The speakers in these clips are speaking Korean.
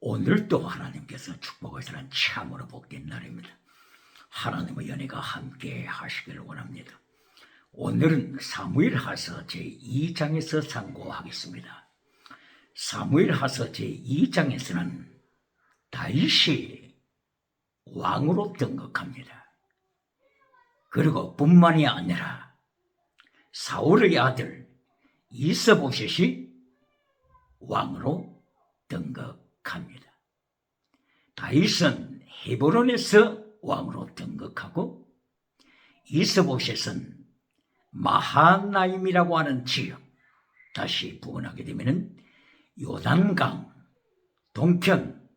오늘도 하나님께서 축복하시는 참으로 복된 날입니다. 하나님의 연혜가 함께 하시기를 원합니다. 오늘은 사무엘하서 제2장에서 상고하겠습니다. 사무엘하서 제2장에서는 다윗이 왕으로 등극합니다. 그리고 뿐만이 아니라 사울의 아들 이스보셋이 왕으로 등극합니다. 다윗은 헤브론에서 왕으로 등극하고 이스보셋은 마하나임이라고 하는 지역, 다시 부근하게 되면 요단강 동편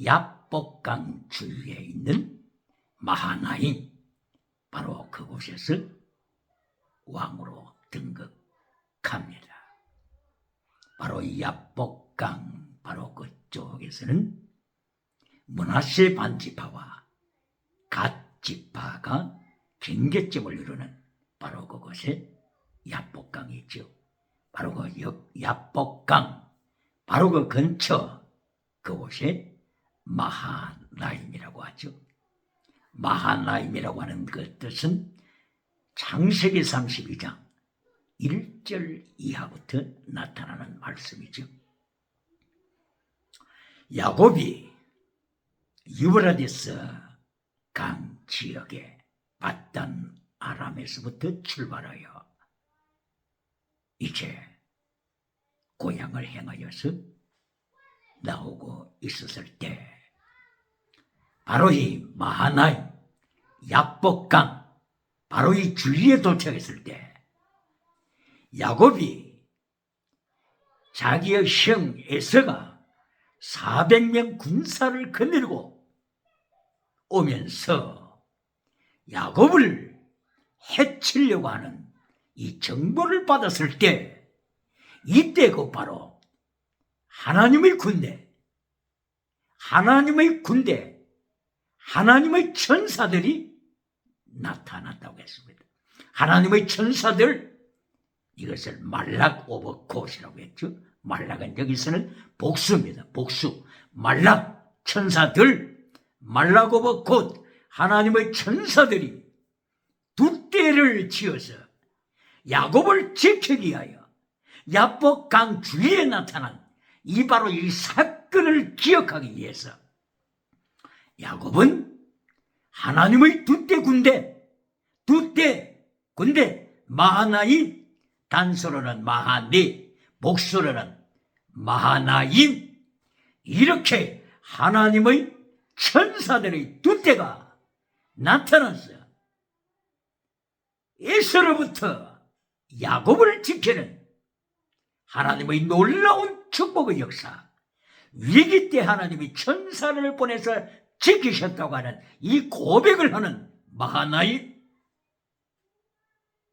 야복강 주위에 있는 마하나임, 바로 그곳에서 왕으로 등극합니다. 바로 이 야복강 바로 그쪽에서는 므낫세 반지파와 갓지파가 경계점을 이루는 바로 그곳에 야복강이 있죠. 바로 그 야복강 바로 그 근처 그곳에 마하나임이라고 하죠. 마하나임이라고 하는 그 뜻은 창세기 32장 1절 이하부터 나타나는 말씀이죠. 야곱이 유브라디스 강 지역에 바단 아람에서부터 출발하여 이제 고향을 향하여서 나오고 있었을 때 바로 이 마하나임 야복강 바로 이 주위에 도착했을 때 야곱이 자기의 형 에서가 400명 군사를 거느리고 오면서 야곱을 해치려고 하는 이 정보를 받았을 때 이때 그 바로 하나님의 군대, 하나님의 천사들이 나타났다고 했습니다. 하나님의 천사들, 이것을 말락 오브 콧이라고 했죠. 말락은 여기서는 복수입니다. 복수. 말락 천사들, 말락 오브 콧, 하나님의 천사들이 두 떼를 지어서 야곱을 지키기 위하여 야복강 주위에 나타난 이 바로 이 사건을 기억하기 위해서 야곱은 하나님의 두 떼 군대 마하나임, 단서로는 마하네, 복수로는 마하나임, 이렇게 하나님의 천사들의 두 떼가 나타났어요. 에서로부터 야곱을 지키는 하나님의 놀라운 축복의 역사, 위기 때 하나님이 천사를 보내서 지키셨다고 하는 이 고백을 하는 마하나임,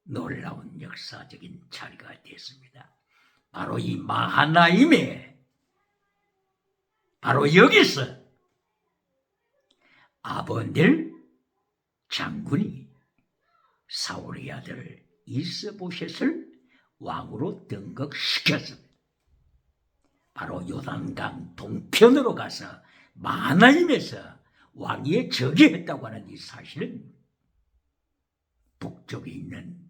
놀라운 역사적인 자리가 됐습니다. 바로 이 마하나임에 바로 여기서 아버넬 장군이 사울의 아들 이스보셋을 왕으로 등극시켰습니다. 바로 요단강 동편으로 가서 마하나임에서 왕위에 즉위했다고 하는 이 사실은 북쪽에 있는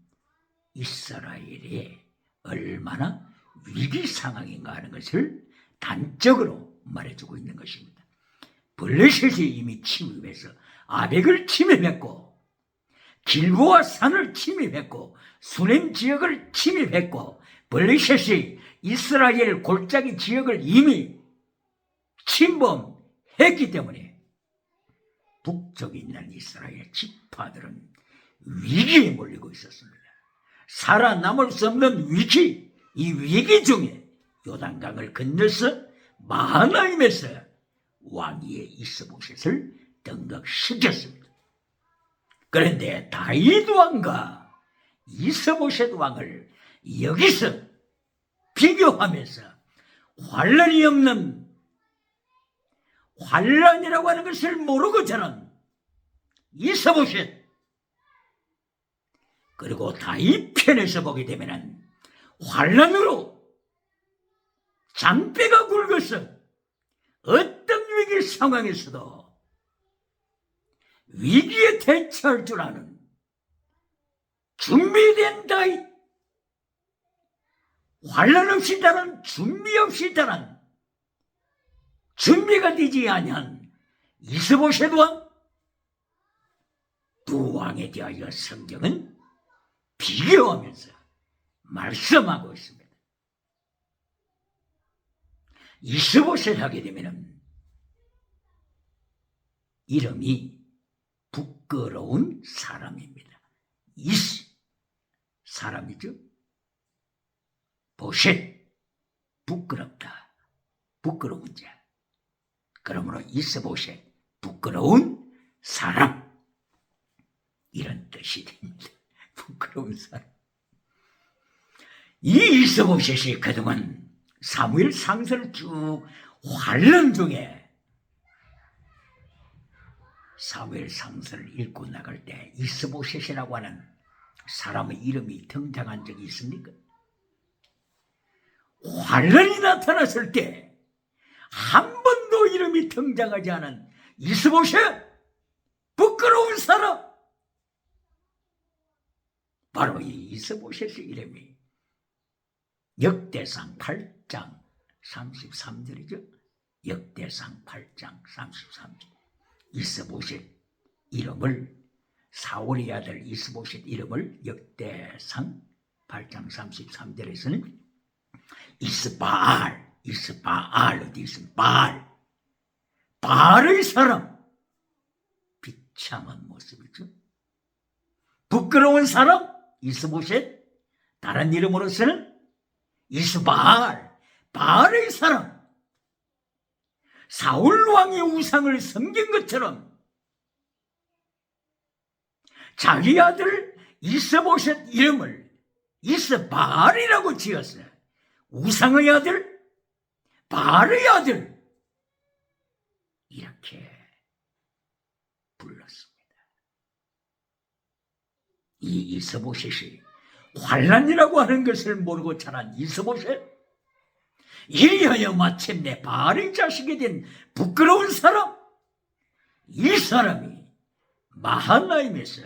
이스라엘이 얼마나 위기 상황인가 하는 것을 단적으로 말해주고 있는 것입니다. 블레셋이 이미 침입해서 아벡을 침입했고 길보아 산을 침입했고 수넴 지역을 침입했고 블레셋이 이스라엘 골짜기 지역을 이미 침범했기 때문에 북쪽에 있는 이스라엘 지파들은 위기에 몰리고 있었습니다. 살아남을 수 없는 위기, 이 위기 중에 요단강을 건너서 마하나임에서 왕위에 이스보셋을 등극시켰습니다. 그런데 다윗 왕과 이스보셋 왕을 여기서 비교하면서 환란이 없는, 환란이라고 하는 것을 모르고 저는 이스보셋, 그리고 다윗 편에서 보게 되면은 환란으로 잔뼈가 굵어서 어떤 위기 상황에서도 위기에 대처할 줄 아는 준비된 자의, 환란 없이 자란, 준비 없이 자란, 준비가 되지 아니한 이스보셋 왕, 두 왕에 대하여 성경은 비교하면서 말씀하고 있습니다. 이스보셋 하게 되면 이름이 부끄러운 사람입니다. 사람이죠. 보셋, 부끄럽다, 부끄러운 자. 그러므로 이스보셋, 부끄러운 사람, 이런 뜻이 됩니다. 부끄러운 사람. 이 이스보셋이 그동안 사무엘 상서를 쭉 환란 중에 사무엘 상서를 읽고 나갈 때 이스보셋이라고 하는 사람의 이름이 등장한 적이 있습니까? 환란이 나타났을 때 한 번도 이름이 등장하지 않은 이스보셋, 부끄러운 사람, 바로 이 이스보셋의 이름이 역대상 8장 33절이죠. 역대상 8장 33절. 이스보셋 이름을, 사울의 아들 이스보셋 이름을 역대상 8장 33절에서는 이스바알 어디 있습니까? 바알의 사람, 비참한 모습이죠. 부끄러운 사람 이스보셋, 다른 이름으로서는 이스바알, 바알의 사람. 사울 왕의 우상을 섬긴 것처럼 자기 아들 이스보셋 이름을 이스바알이라고 지었어요. 우상의 아들, 바알의 아들, 이렇게 불렀습니다. 이 이스보셋이 환란이라고 하는 것을 모르고 자란 이스보셋, 이리하여 마침내 바알의 자식이 된 부끄러운 사람, 이 사람이 마하나임에서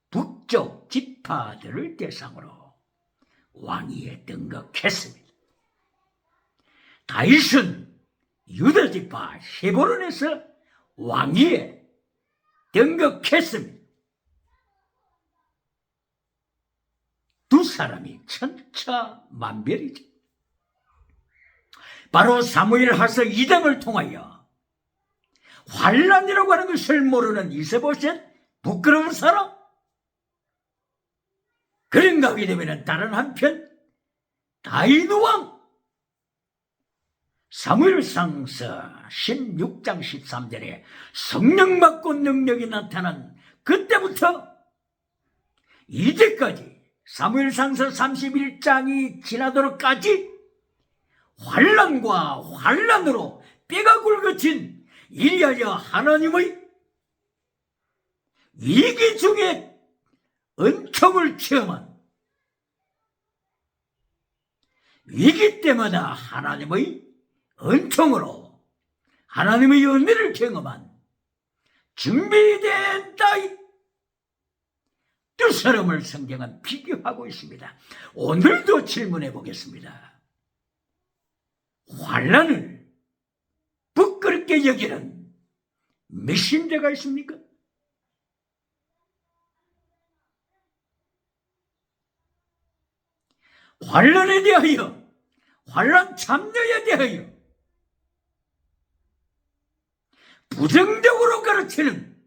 북쪽 지파들을 대상으로 왕위에 등극했습니다. 다윗은 유다 지파 헤브론에서 왕위에 등극했습니다. 두 사람이 천차만별이죠. 바로 사무엘하서 2장을 통하여 환란이라고 하는 것을 모르는 이스보셋, 부끄러운 사람, 그런가 하게 되면 다른 한편 다윗 왕, 사무엘상서 16장 13절에 성령 받고 능력이 나타난 그때부터 이제까지 사무엘상서 31장이 지나도록까지 환란과 환란으로 뼈가 굵어진, 이리하여 하나님의 위기 중에 은총을 체험한, 위기 때마다 하나님의 은총으로 하나님의 은혜를 경험한 준비된 다윗, 두 사람을 성경은 비교하고 있습니다. 오늘도 질문해 보겠습니다. 환란을 부끄럽게 여기는 메신저가 있습니까? 환란에 대하여, 환란 참여에 대하여 부정적으로 가르치는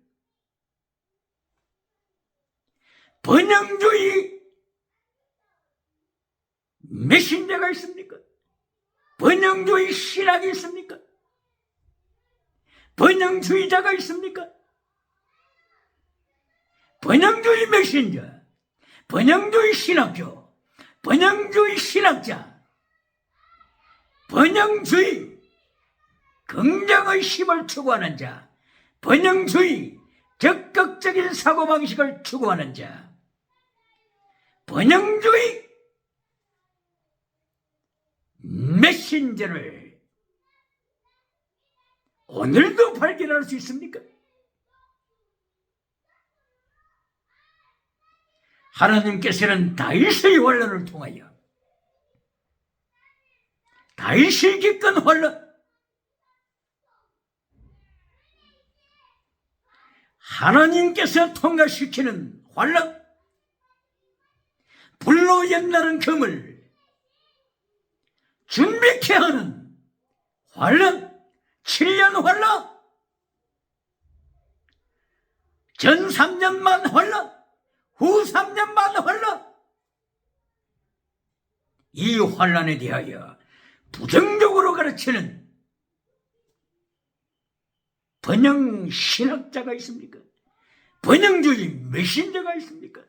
번영주의 메신저가 있습니까? 번영주의 신학이 있습니까? 번영주의자가 있습니까? 번영주의 메신저, 번영주의 신학교, 번영주의 신학자, 번영주의 긍정의 힘을 추구하는 자, 번영주의 적극적인 사고방식을 추구하는 자, 번영주의 메신저를 오늘도 발견할 수 있습니까? 하나님께서는 다윗의 환란을 통하여 다윗이 겪은 환란, 하나님께서 통과시키는 환란, 불로 연나는 금을 준비케 하는 환란, 7년 환란, 전 3년만 환란, 후 3년만 환란, 이 환란에 대하여 부정적으로 가르치는 번영신학자가 있습니까? 번영주의 메신저가 있습니까?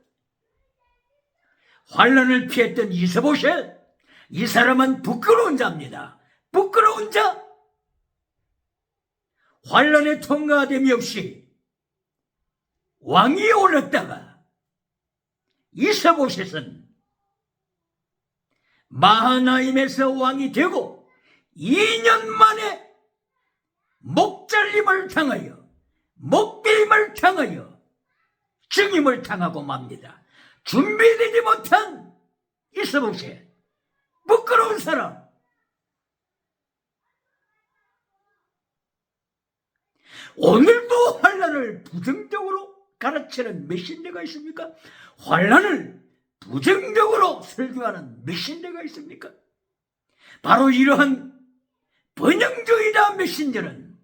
환란을 피했던 이스보셋, 이 사람은 부끄러운 자입니다. 부끄러운 자. 환란에 통과됨이 없이 왕위에 올랐다가 이스보셋은 마하나임에서 왕이 되고 2년 만에 목잘림을 당하여, 목베임을 당하여 죽임을 당하고 맙니다. 준비되지 못한 이스보셋, 부끄러운 사람. 오늘도 환란을 부정적으로 가르치는 메신저가 있습니까? 환란을 부정적으로 설교하는 메신저가 있습니까? 바로 이러한 번영주의자 메신저는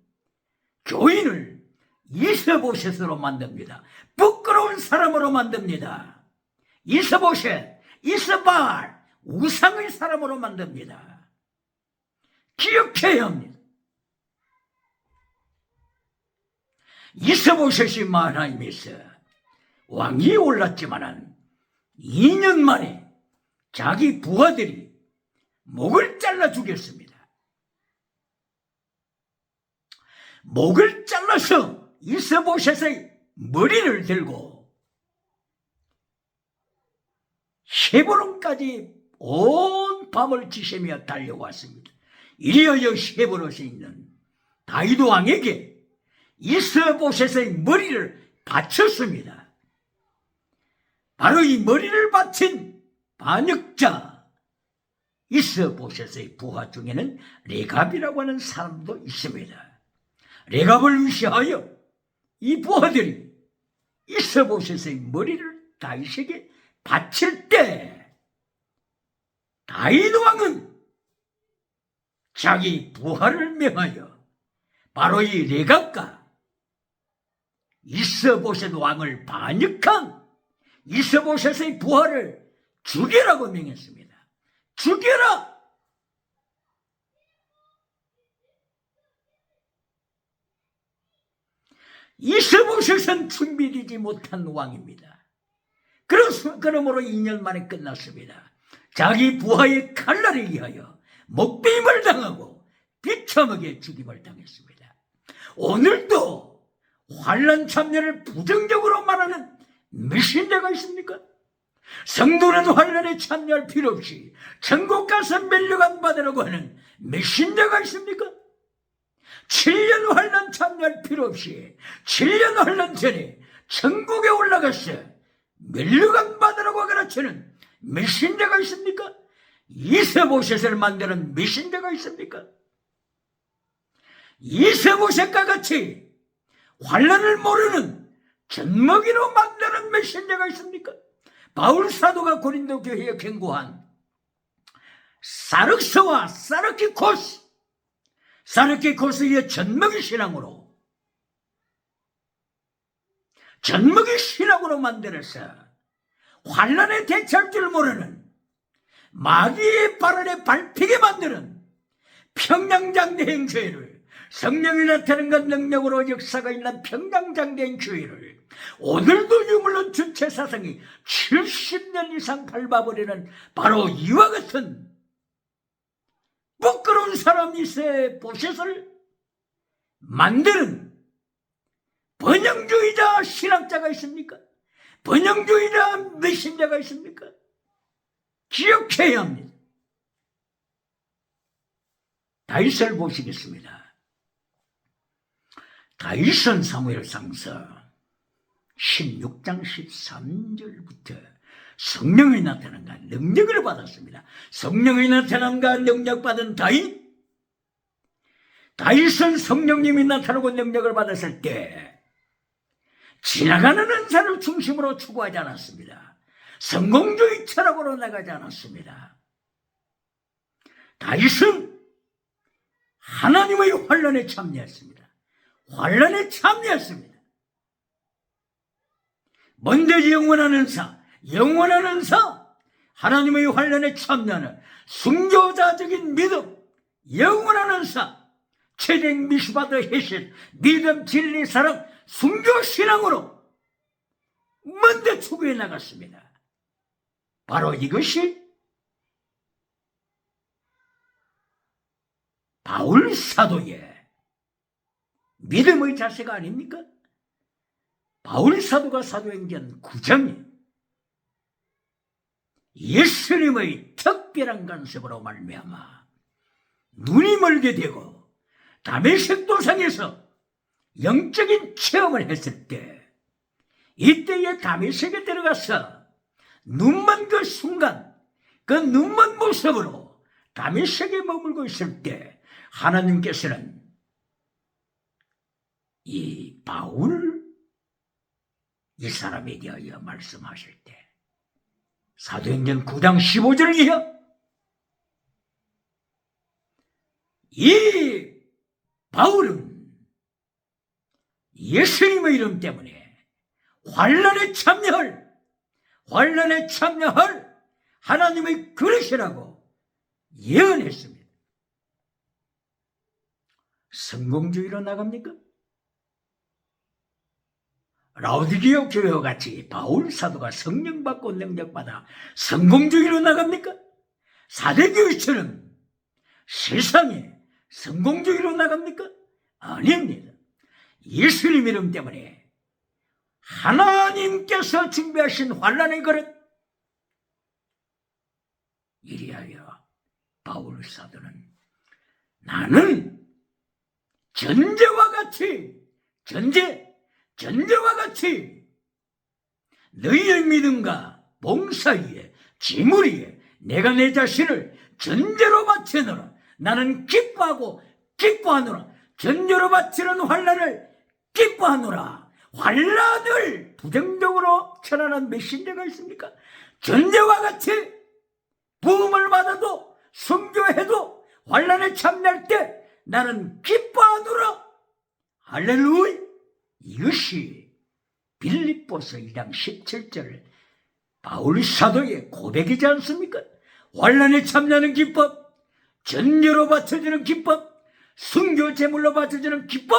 교인을 이스보셋으로 만듭니다. 부끄러운 사람으로 만듭니다. 이스보셋, 이스바알, 우상의 사람으로 만듭니다. 기억해야 합니다. 이스보셋이 마하나임에서 왕위에 올랐지만은 2년 만에 자기 부하들이 목을 잘라 죽였습니다. 목을 잘라서 이스보셋의 머리를 들고 헤브론까지 온 밤을 지새며 달려왔습니다. 이리하여 헤브론에 있는 다윗 왕에게 이스보셋의 머리를 바쳤습니다. 바로 이 머리를 바친 반역자 이스보셋의 부하 중에는 레갑이라고 하는 사람도 있습니다. 레갑을 위시하여 이 부하들이 이스보셋의 머리를 다윗에게 바칠 때 다윗 왕은 자기 부하를 명하여 바로 이 레갑과 이스보셋 왕을 반역한 이스보셋의 부하를 죽여라고 명했습니다. 죽여라! 이스보셋은 준비되지 못한 왕입니다. 그러므로 2년 만에 끝났습니다. 자기 부하의 칼날에 의하여 목베임을 당하고 비참하게 죽임을 당했습니다. 오늘도 환난 참여를 부정적으로 말하는 메신저가 있습니까? 성도는 환난에 참여할 필요 없이 천국 가서 멸류관 받으라고 하는 메신저가 있습니까? 7년 환난 참여할 필요 없이 7년 환난 전에 천국에 올라가서 멸류관 받으라고 가르치는 메신저가 있습니까? 이스보셋을 만드는 메신저가 있습니까? 이스보셋과 같이 환난을 모르는 젖먹이로 만드는 메신저가 있습니까? 바울 사도가 고린도 교회에 경고한 사륵스와 사르키코스의 젖먹이 신앙으로 만들어서 환난에 대처할 줄 모르는 마귀의 발언에 밟히게 만드는 평양장대행 교회를, 성령이 나타나는 것 능력으로 역사가 있는 평양장대행 교회를 오늘도 유물론 주체 사상이 70년 이상 밟아버리는 바로 이와 같은 부끄러운 사람이 이스보셋을 만드는 번영주의자 신학자가 있습니까? 번영주의자 메신저가 있습니까? 기억해야 합니다. 다윗을 보시겠습니다. 다윗은 사무엘상서 16장 13절부터 성령이 나타난가 능력을 받았습니다. 성령이 나타난가 능력받은 다윗은 성령님이 나타나고 능력을 받았을 때 지나가는 은사를 중심으로 추구하지 않았습니다. 성공주의 철학으로 나가지 않았습니다. 다윗은 하나님의 환란에 참여했습니다. 환란에 참여했습니다. 먼저 영원한 은사, 하나님의 환란에 참여하는 순교자적인 믿음, 영원한 은사, 체력 미슈바드 해신, 믿음, 진리, 사랑, 순교신앙으로 먼저 추구해 나갔습니다. 바로 이것이 바울 사도의 믿음의 자세가 아닙니까? 바울 사도가 사도행전 9장에 예수님의 특별한 간섭으로 말미암아 눈이 멀게 되고 다메섹 도상에서 영적인 체험을 했을 때, 이때에 다메섹에 들어가서 눈먼 그 순간, 그 눈먼 모습으로 다메섹에 머물고 있을 때 하나님께서는 이 바울, 이 사람에 대하여 말씀하실 때 사도행전 9장 15절을 이어 이 바울은 예수님의 이름 때문에 환란에 참여할 하나님의 그릇이라고 예언했습니다. 성공주의로 나갑니까? 라오디게오 교회와 같이 바울 사도가 성령 받고 능력 받아 성공주의로 나갑니까? 사대교회처럼 세상에 성공주의로 나갑니까? 아닙니다. 예수님 이름 때문에 하나님께서 준비하신 환란의 그릇, 이리하여 바울 사도는 나는 전제와 같이 너희의 믿음과 봉사 위에 지물 위에 내가 내 자신을 전제로 바치노라. 나는 기뻐하노라. 전제로 바치는 환란을 기뻐하노라. 환란을 부정적으로 전하는 메신저가 있습니까? 전제와 같이 부음을 받아도 순교해도 환란에 참여할 때 나는 기뻐하노라. 할렐루야. 이것이 빌립보서 2장 17절 바울 사도의 고백이지 않습니까? 환란에 참여하는 기쁨, 전제로 바쳐주는 기쁨, 순교 제물로 바쳐주는 기쁨.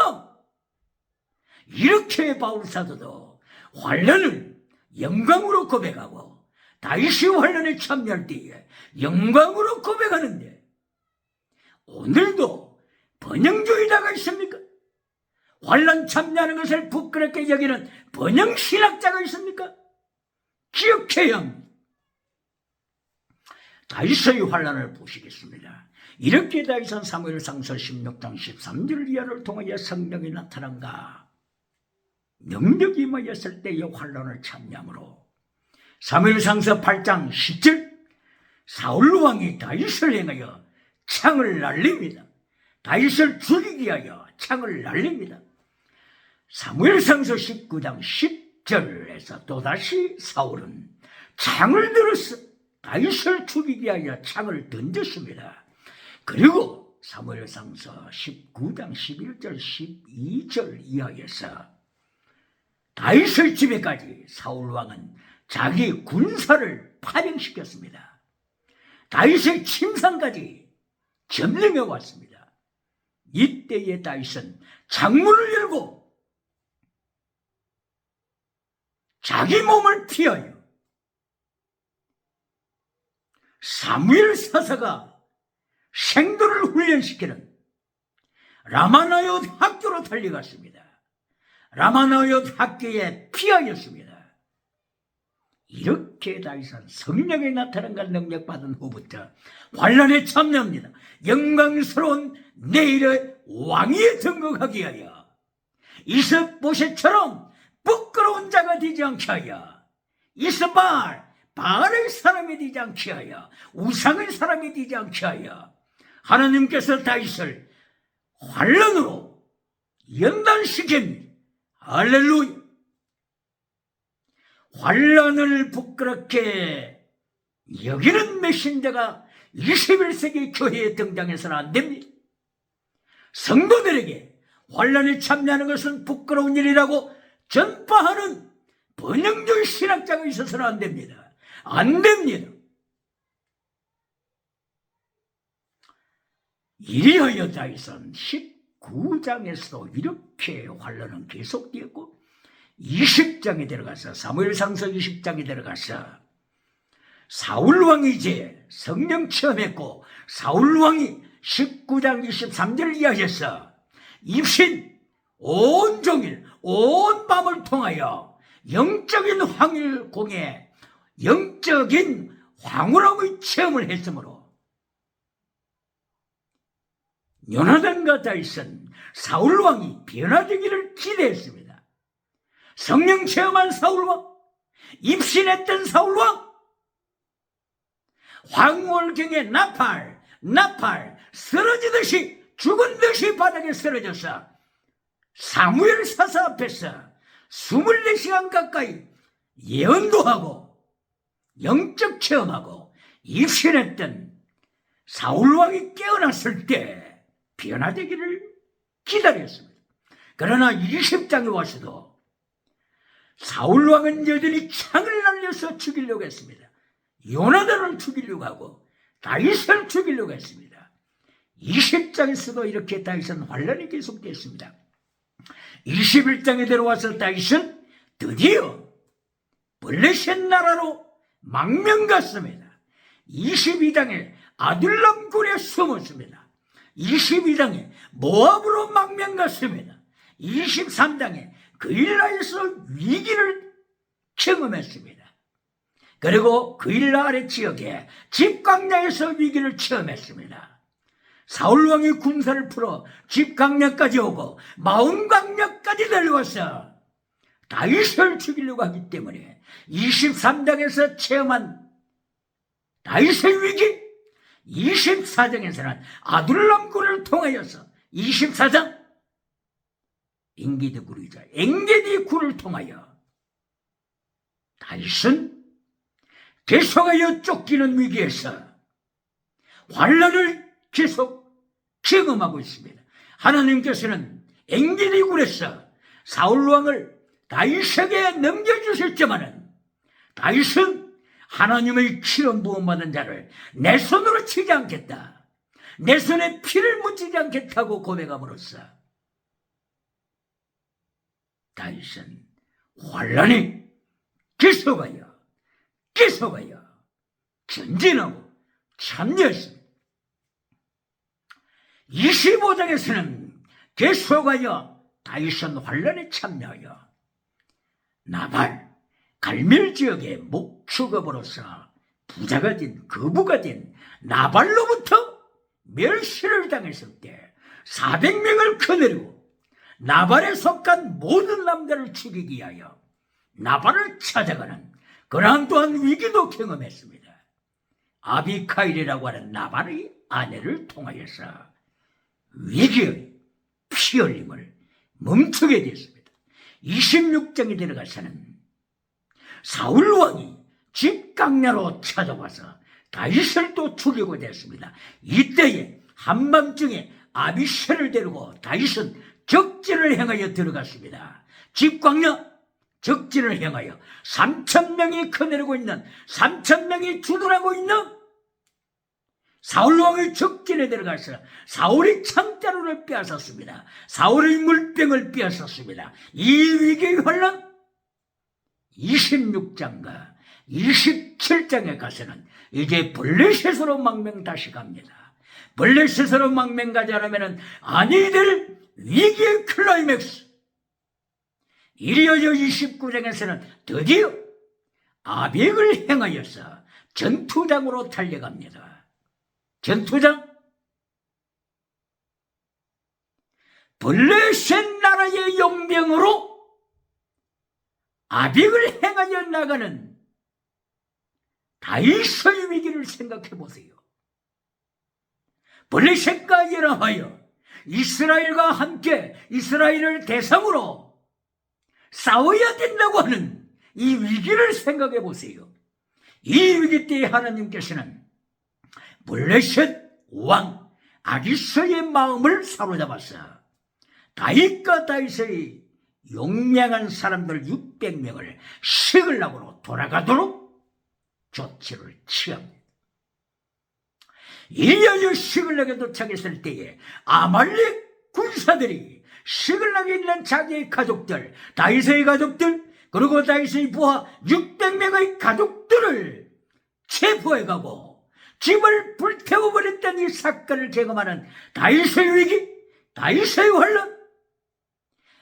이렇게 바울 사도도 환란을 영광으로 고백하고 다윗이 환란에 참여할 때에 영광으로 고백하는데, 오늘도 번영주의자가 있습니까? 환란 참여하는 것을 부끄럽게 여기는 번영신학자가 있습니까? 기억해야 합니다. 다윗의 환란을 보시겠습니다. 이렇게 다윗은 사무엘상서 16장 13절 이하를 통하여 성령이 나타난가 능력이 임하였을 때의 환란을 참여함으로, 사무엘상서 8장 10절 사울왕이 다윗을 행하여 창을 날립니다. 다윗을 죽이기 위하여 창을 날립니다. 사무엘상서 19장 10절에서 또다시 사울은 창을 들어서 다윗을 죽이기 위하여 창을 던졌습니다. 그리고 사무엘상서 19장 11절 12절 이하에서 다윗의 집에까지 사울왕은 자기 군사를 파병시켰습니다. 다윗의 침상까지 점령해 왔습니다. 이때에 다윗은 창문을 열고 자기 몸을 피하여 사무엘 사사가 생도를 훈련시키는 라마나옅 학교로 달려갔습니다. 라마나옅 학교에 피하였습니다. 이렇게 다윗은 성령에 나타난 걸 능력받은 후부터 환란에 참여합니다. 영광스러운 내일의 왕위에 등극하기 위하여 이스보셋처럼 부끄러운 자가 되지 않게 하여, 바알의 사람이 되지 않게 하여, 우상의 사람이 되지 않게 하여 하나님께서 다윗을 환란으로 연단시킵니다. 할렐루야. 환란을 부끄럽게 여기는 메신저가 21세기 교회에 등장해서는 안 됩니다. 성도들에게 환란에 참여하는 것은 부끄러운 일이라고 전파하는 번영주의 신학자가 있어서는 안 됩니다. 안 됩니다. 이리하여 다윗은 19장에서도 이렇게 환란은 계속되었고 20장에 들어가서 사무엘상서 20장에 들어가서 사울왕이 이제 성령 체험했고 사울왕이 19장 23절 이하에서 입신 온종일 온 밤을 통하여 영적인 황일공에 영적인 황홀함의 체험을 했으므로 요나단과 다윗은 사울왕이 변화되기를 기대했습니다. 성령 체험한 사울왕, 입신했던 사울왕, 황홀경에 나팔 쓰러지듯이 죽은 듯이 바닥에 쓰러져서 사무엘 사사 앞에서 24시간 가까이 예언도 하고 영적 체험하고 입신했던 사울왕이 깨어났을 때 변화되기를 기다렸습니다. 그러나 20장에 와서도 사울왕은 여전히 창을 날려서 죽이려고 했습니다. 요나단을 죽이려고 하고 다윗을 죽이려고 했습니다. 20장에서도 이렇게 다윗은 환란이 계속됐습니다. 21장에 들어와서 다윗은 드디어 블레셋 나라로 망명 갔습니다. 22장에 아둘람 굴에 숨었습니다. 22장에 모압으로 망명 갔습니다. 23장에 그일라에서 위기를 경험했습니다. 그리고 그일라 아래 지역에 집강야에서 위기를 체험했습니다. 사울왕이 군사를 풀어 집강야까지 오고 마온강야까지 내려와서 다윗을 죽이려고 하기 때문에 23장에서 체험한 다윗의 위기, 24장에서는 아둘람군을 통하여서 24장 엔게디 굴이죠. 엔게디 굴을 통하여 다윗은 계속하여 쫓기는 위기에서 환란을 계속 경험하고 있습니다. 하나님께서는 엔게디 굴에서 사울왕을 다윗에게 넘겨주셨지만은 다윗은 하나님의 기름 부음 받은 자를 내 손으로 치지 않겠다, 내 손에 피를 묻히지 않겠다고 고백함으로써 다윗은 환란이 계속하여 전진하고 참여했습니다. 25장에서는 계속하여 다윗은 환란에 참여하여 나발, 갈멜 지역의 목축업으로서 부자가 된, 거부가 된 나발로부터 멸시를 당했을 때 400명을 거느리고 나발에 속한 모든 남자를 죽이기 위하여 나발을 찾아가는 그러한 또한 위기도 경험했습니다. 아비카일이라고 하는 나발의 아내를 통하여서 위기의 피 흘림을 멈추게 됐습니다. 26장에 들어가서는 사울왕이 집강야로 찾아와서 다윗을 또 죽이고 됐습니다. 이때에 한밤중에 아비새를 데리고 다윗은 적진을 향하여 들어갔습니다. 집강야 적진을 향하여 3,000명이 거느리고 있는, 3,000명이 주둔하고 있는 사울왕의 적진에 들어가서 사울의 창자루를 빼앗았습니다. 사울의 물병을 빼앗았습니다. 이 위기의 환란 26장과 27장에 가서는 이제 블레셋으로 망명 다시 갑니다. 블레셋으로 망명 가지 않으면 아니 될 위기의 클라이맥스. 이리하여 29장에서는 드디어 아벡을 향하여서 전투장으로 달려갑니다. 전투장? 블레셋 나라의 용병으로 압익을 행하여 나가는 다윗의 위기를 생각해 보세요. 블레셋과 연합하여 이스라엘과 함께 이스라엘을 대상으로 싸워야 된다고 하는 이 위기를 생각해 보세요. 이 위기 때에 하나님께서는 블레셋 왕 아기스의 마음을 사로잡았어 다윗과 다윗의 용맹한 사람들 600명을 시글락으로 돌아가도록 조치를 취합니다. 이어져 시글락에 도착했을 때에 아말렉 군사들이 시글락에 있는 자기의 가족들, 다윗의 가족들, 그리고 다윗의 부하 600명의 가족들을 체포해가고 집을 불태워버렸던 이 사건을 재검하는 다윗의 위기, 다윗의 환란.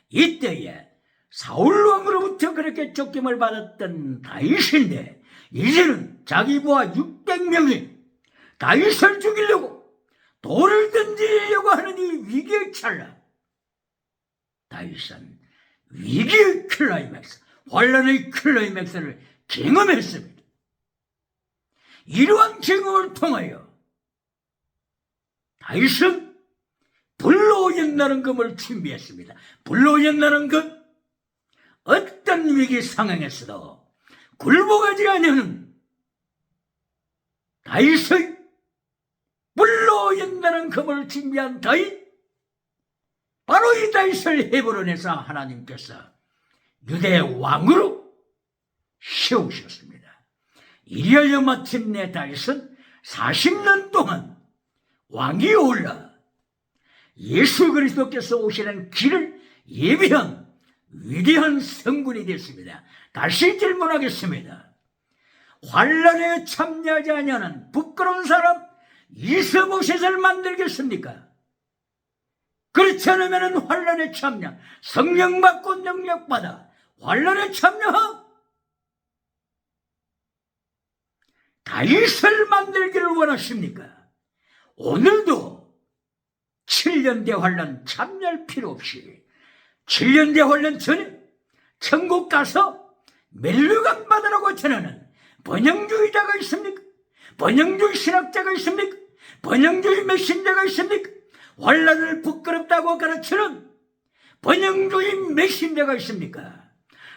이때에 사울왕으로부터 그렇게 쫓김을 받았던 다윗인데 이제는 자기 부하 600명이 다윗을 죽이려고 돌을 던지려고 하는 이 위기의 찰나 다윗은 위기의 클라이맥스, 환란의 클라이맥스를 경험했습니다. 이러한 경험을 통하여 다윗은 불로연나는 검을 준비했습니다. 불로연나는 검, 어떤 위기 상황에서도 굴복하지 않는 다윗의 불로연나는 검을 준비한 다윗, 바로 이 다윗을 헤브론에서 하나님께서 유대 왕으로 세우셨습니다. 이리하여 마침내 다윗은 40년 동안 왕이 올라 예수 그리스도께서 오시는 길을 예비한 위대한 성군이 됐습니다. 다시 질문하겠습니다. 환란에 참여하지 아니하는 부끄러운 사람 이스보셋을 만들겠습니까? 그렇지 않으면 환란에 참여, 성령 받고 능력 받아 환란에 참여하 다윗을 만들기를 원하십니까? 오늘도 7년대 환란 참여할 필요 없이 7년대 환란 전에 천국 가서 멸류관 받으라고 전하는 번영주의자가 있습니까? 번영주의 신학자가 있습니까? 번영주의 메신저가 있습니까? 환란을 부끄럽다고 가르치는 번영주의 메신저가 있습니까?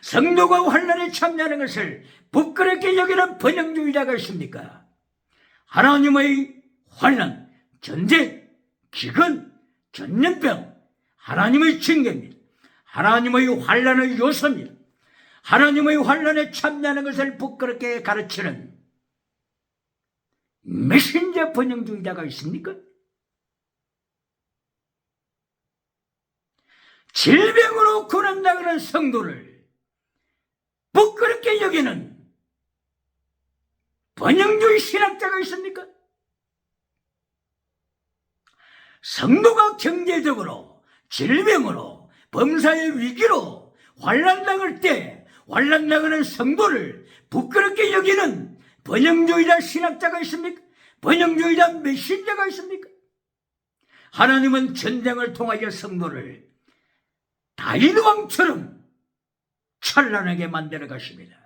성도가 환란에 참여하는 것을 부끄럽게 여기는 번영주의자가 있습니까? 하나님의 환란, 전쟁, 기근, 전염병, 하나님의 징계입니다. 하나님의 환란의 요소입니다. 하나님의 환란에 참여하는 것을 부끄럽게 가르치는 메신저 번영주의자가 있습니까? 질병으로 고난당하는 성도를 부끄럽게 여기는 번영주의 신학자가 있습니까? 성도가 경제적으로, 질병으로, 범사의 위기로 환난당할 때 환난당하는 성도를 부끄럽게 여기는 번영주의자 신학자가 있습니까? 번영주의자 메신저가 있습니까? 하나님은 전쟁을 통하여 성도를 다윗 왕처럼 찬란하게 만들어 가십니다.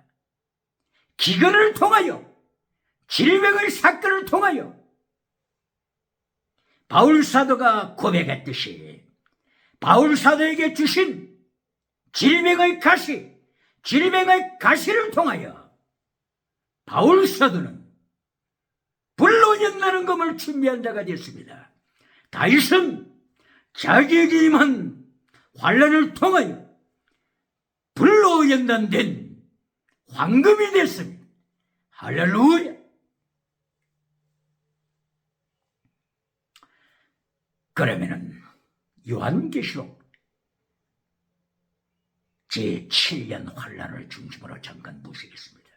기근을 통하여, 질병의 사건을 통하여 바울 사도가 고백했듯이 바울 사도에게 주신 질병의 가시, 질병의 가시를 통하여 바울 사도는 불로 연나는 검을 준비한 자가 됐습니다. 다윗은 자기에게 임한 환란을 통하여 불로 연단된 황금이 됐습니다. 할렐루야! 그러면은 요한계시록 제7년 환란을 중심으로 잠깐 보시겠습니다.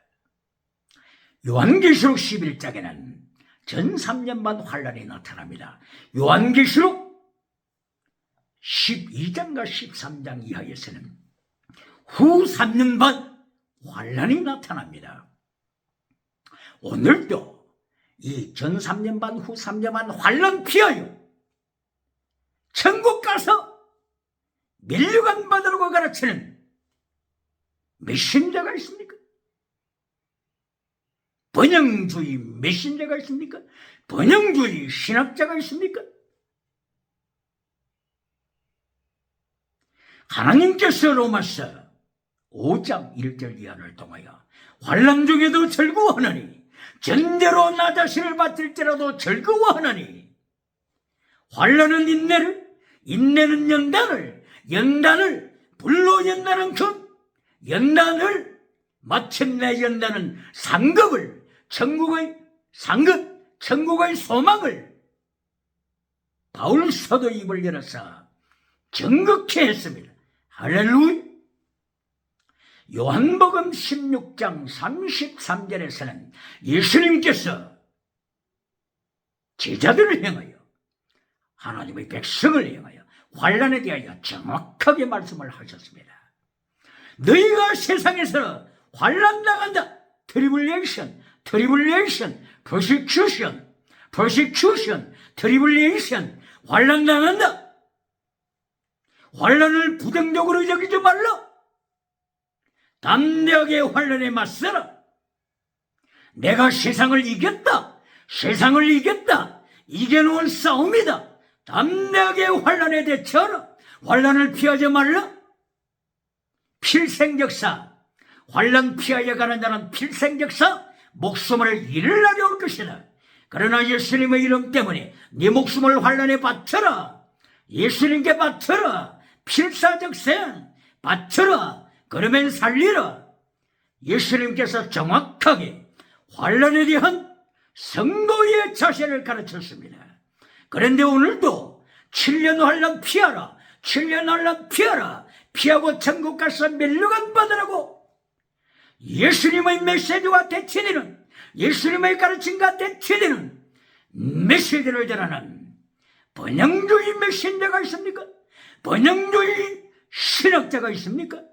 요한계시록 11장에는 전 3년 반 환란이 나타납니다. 요한계시록 12장과 13장 이하에서는 후 3년 반 환란이 나타납니다. 오늘도 이 전 3년 반 후 3년 반 환란 피하여 천국 가서 면류관 받으라고 가르치는 메신저가 있습니까? 번영주의 메신저가 있습니까? 번영주의 신학자가 있습니까? 하나님께서 로마서 5장 1절 이하를 통하여 환난 중에도 즐거워하느니 전대로 나 자신을 받들지라도 즐거워하느니 환난은 인내를, 인내는 연단을, 연단을 불로 연단은 금, 연단을 마침내 연단은 상급을, 천국의 상급, 천국의 소망을 바울 사도 입을 열어서 정극케 했습니다. 할렐루야. 요한복음 16장 33절에서는 예수님께서 제자들을 향하여 하나님의 백성을 향하여 환난에 대하여 정확하게 말씀을 하셨습니다. 너희가 세상에서 환난 당한다. 트리블레이션, 트리블레이션, 퍼시큐션, 퍼시큐션, 트리블레이션, 환난 당한다. 환난을 부정적으로 여기지 말라. 담대하게 환난에 맞서라. 내가 세상을 이겼다. 세상을 이겼다. 이겨놓은 싸움이다. 담대하게 환난에 대처하라. 환난을 피하지 말라. 필생적사, 환난 피하여 가는 자는 필생적사 목숨을 잃을 날이 올 것이다. 그러나 예수님의 이름 때문에 네 목숨을 환난에 바쳐라. 예수님께 바쳐라. 필사적생 바쳐라. 그러면 살리라. 예수님께서 정확하게 환난에 대한 성도의 자세를 가르쳤습니다. 그런데 오늘도 7년 환난 피하라. 7년 환난 피하라. 피하고 천국 가서 면류관 받으라고 예수님의 메시지와 대치되는, 예수님의 가르침과 대치되는 메시지를 전하는 번영주의 메신저가 있습니까? 번영주의 신학자가 있습니까?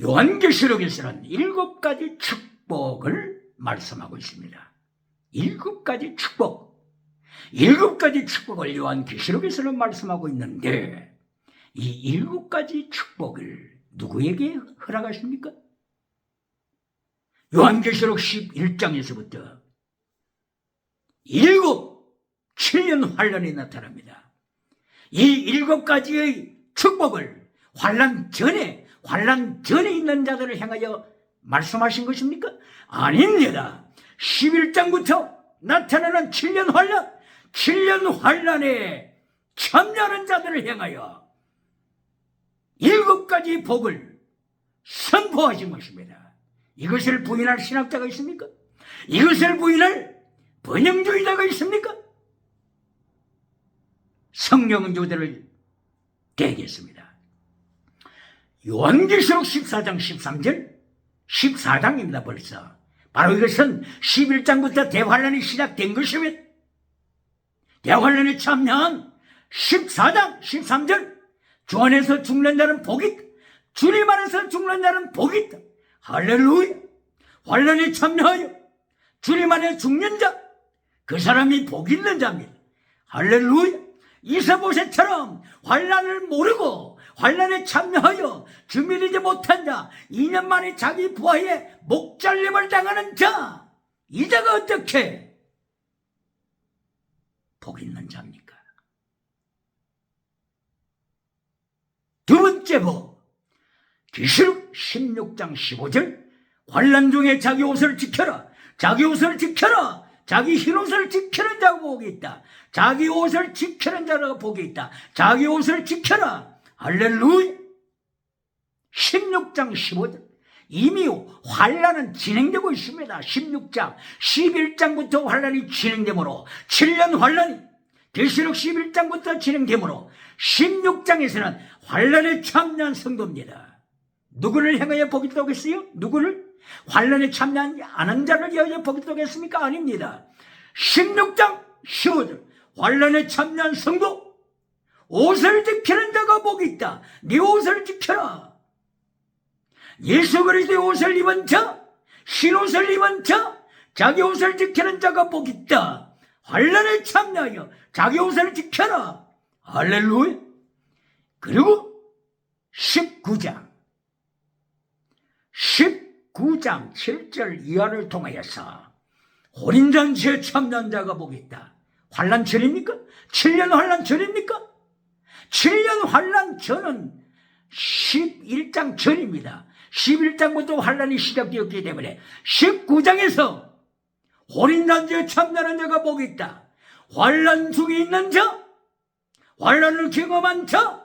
요한계시록에서는 7가지 축복을 말씀하고 있습니다. 7가지 축복. 7가지 축복을 요한계시록에서는 말씀하고 있는데 이 7가지 축복을 누구에게 허락하십니까? 요한계시록 11장에서부터 7년 환난이 나타납니다. 이 7가지의 축복을 환난 전에 있는 자들을 향하여 말씀하신 것입니까? 아닙니다. 11장부터 나타나는 7년 환난, 7년 환난에 참여하는 자들을 향하여 7가지 복을 선포하신 것입니다. 이것을 부인할 신학자가 있습니까? 이것을 부인할 번영주의자가 있습니까? 성령주들을 대겠습니다. 요한계시록 14장 13절 14장입니다. 벌써 바로 이것은 11장부터 대환란이 시작된 것이며 대환란에 참여한 14장 13절 주 안에서 죽는 자는 복이 있다. 주님 안에서 죽는 자는 복이 있다. 할렐루야. 환란에 참여하여 주님 안에 죽는 자, 그 사람이 복 있는 자입니다. 할렐루야. 이세보셋처럼 환란을 모르고 환란에 참여하여 주 믿지 못한 자, 2년 만에 자기 부하에 목잘림을 당하는 자, 이 자가 어떻게 복 있는 자입니까? 두 번째 복, 계시록 16장 15절 환란 중에 자기 옷을 지켜라. 자기 옷을 지켜라. 자기 흰옷을 지키는 자가 복이 있다. 자기 옷을 지키는 자가 복이 있다. 자기 옷을 지켜라. 할렐루야. 16장 15절 이미 환란은 진행되고 있습니다. 16장 11장부터 환란이 진행되므로 7년 환란이 계시록 11장부터 진행되므로 16장에서는 환란에 참여한 성도입니다. 누구를 향하여 복이 있다겠어요? 누구를? 환란에 참여하지 않은 자를 위하여 복이 있다겠습니까? 아닙니다. 16장 15절 환란에 참여한 성도, 옷을 지키는 자가 복이 있다. 네 옷을 지켜라. 예수 그리스도의 옷을 입은 자, 흰옷을 입은 자, 자기 옷을 지키는 자가 복이 있다. 환란에 참여하여 자기 옷을 지켜라. 할렐루야. 그리고 19장 7절 이하를 통하여서 혼인잔치에 참여한 자가 복이 있다. 환란절입니까? 7년 환란절입니까? 7년 환란절은 11장 전입니다. 11장부터 환란이 시작되었기 때문에 19장에서 혼인잔치에 참여하는 자가 복이 있다. 환란 중에 있는 자, 환란을 경험한 자,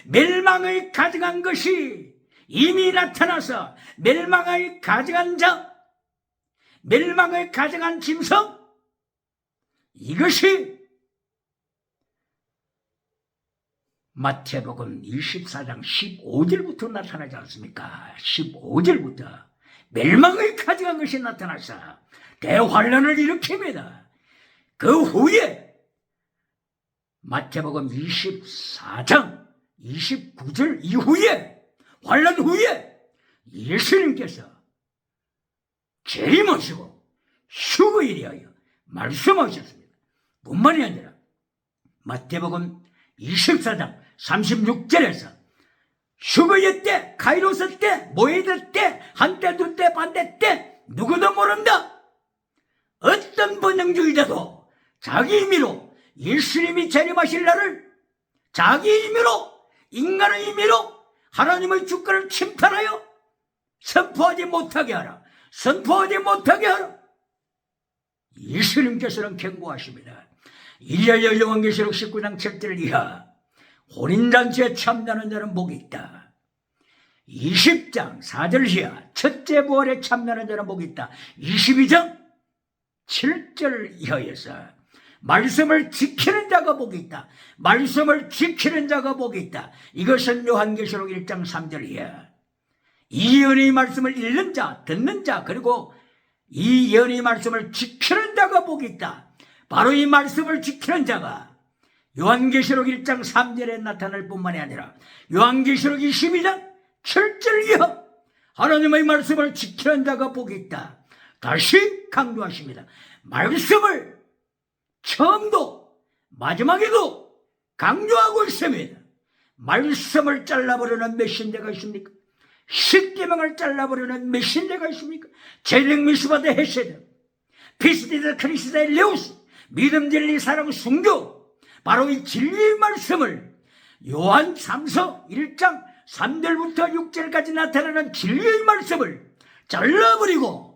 멸망을 가져간 것이 이미 나타나서 멸망을 가져간 자, 멸망을 가져간 짐승, 이것이 마태복음 24장 15절부터 나타나지 않습니까? 15절부터 멸망을 가져간 것이 나타나서 대환란을 일으킵니다. 그 후에 마태복음 24장 29절 이후에 환란 후에 예수님께서 재림하시고 휴거에 대하여 말씀하셨습니다. 뿐만이 아니라 마태복음 24장 36절에서 휴거의 때, 카이로스 때, 모에드 때, 한때, 두때, 반때 때 누구도 모른다. 어떤 번영주의자도 자기 임의로 예수님이 재림하실 날을 자기 임의로, 인간의 임의로 하나님의 주권을 침탈하여 선포하지 못하게 하라. 선포하지 못하게 하라. 예수님께서는 경고하십니다. 이리하여 요한계시록 19장 7절 이하 혼인잔치에 참여하는 자는 복이 있다. 20장 4절 이하 첫째 부활에 참여하는 자는 복이 있다. 22장 7절 이하에서 말씀을 지키는 자가 복이 있다. 말씀을 지키는 자가 복이 있다. 이것은 요한계시록 1장 3절 이하 이 예언의 말씀을 읽는 자, 듣는 자, 그리고 이 예언의 말씀을 지키는 자가 복이 있다. 바로 이 말씀을 지키는 자가 요한계시록 1장 3절에 나타날 뿐만이 아니라 요한계시록 22장 7절 이하 하나님의 말씀을 지키는 자가 복이 있다. 다시 강조하십니다. 말씀을 처음도 마지막에도 강조하고 있습니다. 말씀을 잘라버리는 메신저가 있습니까? 십계명을 잘라버리는 메신저가 있습니까? 제정 미스바데 헤세드, 피스디드 크리스다의 레우스, 믿음 진리 사랑 순교, 바로 이 진리의 말씀을 요한 3서 1장 3절부터 6절까지 나타나는 진리의 말씀을 잘라버리고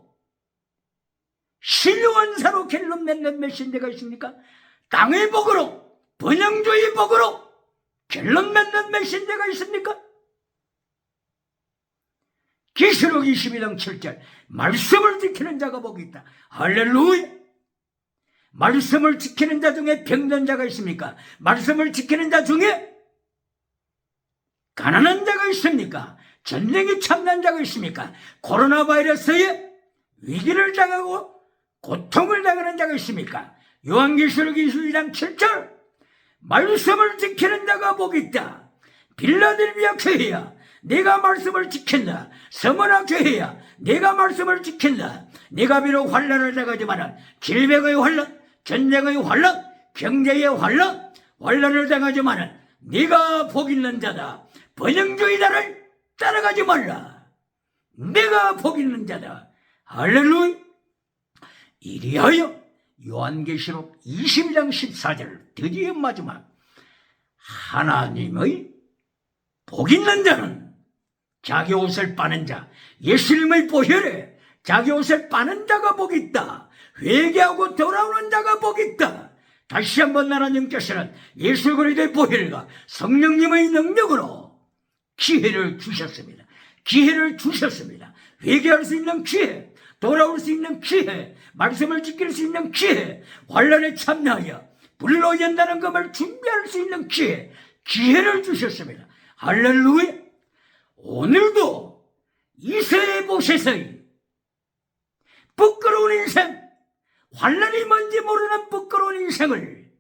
신령원사로 결론 맺는 메신저가 있습니까? 땅의 복으로, 번영주의 복으로 결론 맺는 메신저가 있습니까? 계시록 22장 7절 말씀을 지키는 자가 복이 있다. 할렐루야. 말씀을 지키는 자 중에 병든 자가 있습니까? 말씀을 지키는 자 중에 가난한 자가 있습니까? 전쟁에 참난 자가 있습니까? 코로나 바이러스에 위기를 당하고 고통을 당하는 자가 있습니까? 요한계시록 22장 7절 말씀을 지키는 자가 복이 있다. 빌라델비아 교회야, 내가 말씀을 지킨다. 서머나 교회야, 내가 말씀을 지킨다. 내가 비록 환란을 당하지만 질병의 환란, 전쟁의 환란, 경제의 환란, 환란을 당하지만 네가 복 있는 자다. 번영주의자를 따라가지 말라. 내가 복 있는 자다. 할렐루야. 이리하여 요한계시록 22장 14절 드디어 마지막 하나님의 복 있는 자는 자기 옷을 빠는 자, 예수님의 보혈에 자기 옷을 빠는 자가 복이 있다. 회개하고 돌아오는 자가 복이 있다. 다시 한번 하나님께서는 예수 그리스도의 보혈과 성령님의 능력으로 기회를 주셨습니다. 기회를 주셨습니다. 회개할 수 있는 기회, 돌아올 수 있는 기회, 말씀을 지킬 수 있는 기회, 환란에 참여하여 불로 연다는 것을 준비할 수 있는 기회, 기회를 주셨습니다. 할렐루야. 오늘도 이세보셋의 부끄러운 인생, 환란이 뭔지 모르는 부끄러운 인생을,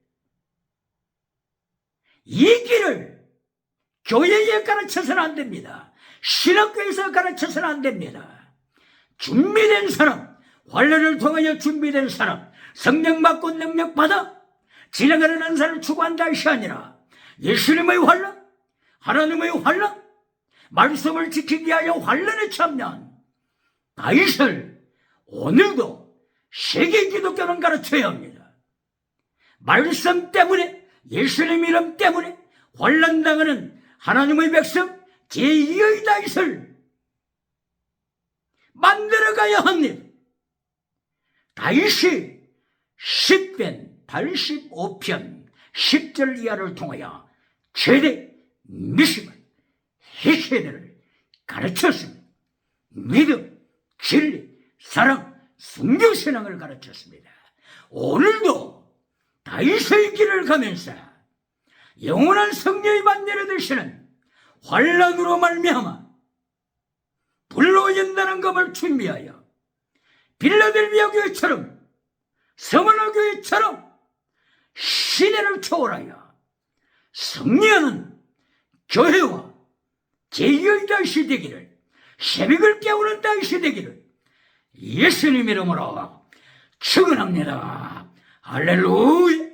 이 길을 교회에 가르쳐서는 안 됩니다. 신학교에서 가르쳐서는 안 됩니다. 준비된 사람, 환란을 통하여 준비된 사람, 성령 받고 능력 받아 지나가는 은사를 추구한다 것이 아니라 예수님의 환란, 하나님의 환란, 말씀을 지키기 위하여 환란에 참여한 다윗을 오늘도 세계 기독교는 가르쳐야 합니다. 말씀 때문에, 예수님 이름 때문에 환란당하는 하나님의 백성 제2의 다윗을 만들어가야 합니다. 다윗이 10편 85편 10절 이하를 통하여 최대 미심을, 희생을 가르쳤습니다. 믿음, 진리, 사랑, 순교신앙을 가르쳤습니다. 오늘도 다윗의 길을 가면서 영원한 성령이 만내려 드시는 환란으로 말미암아 불로 연단한 검을 준비하여 빌라델비아 교회처럼, 서머나 교회처럼 시대를 초월하여 승리하는 교회와 제2의 다윗이 되기를, 새벽을 깨우는 다윗이 되기를 예수님 이름으로 축원합니다. 할렐루야.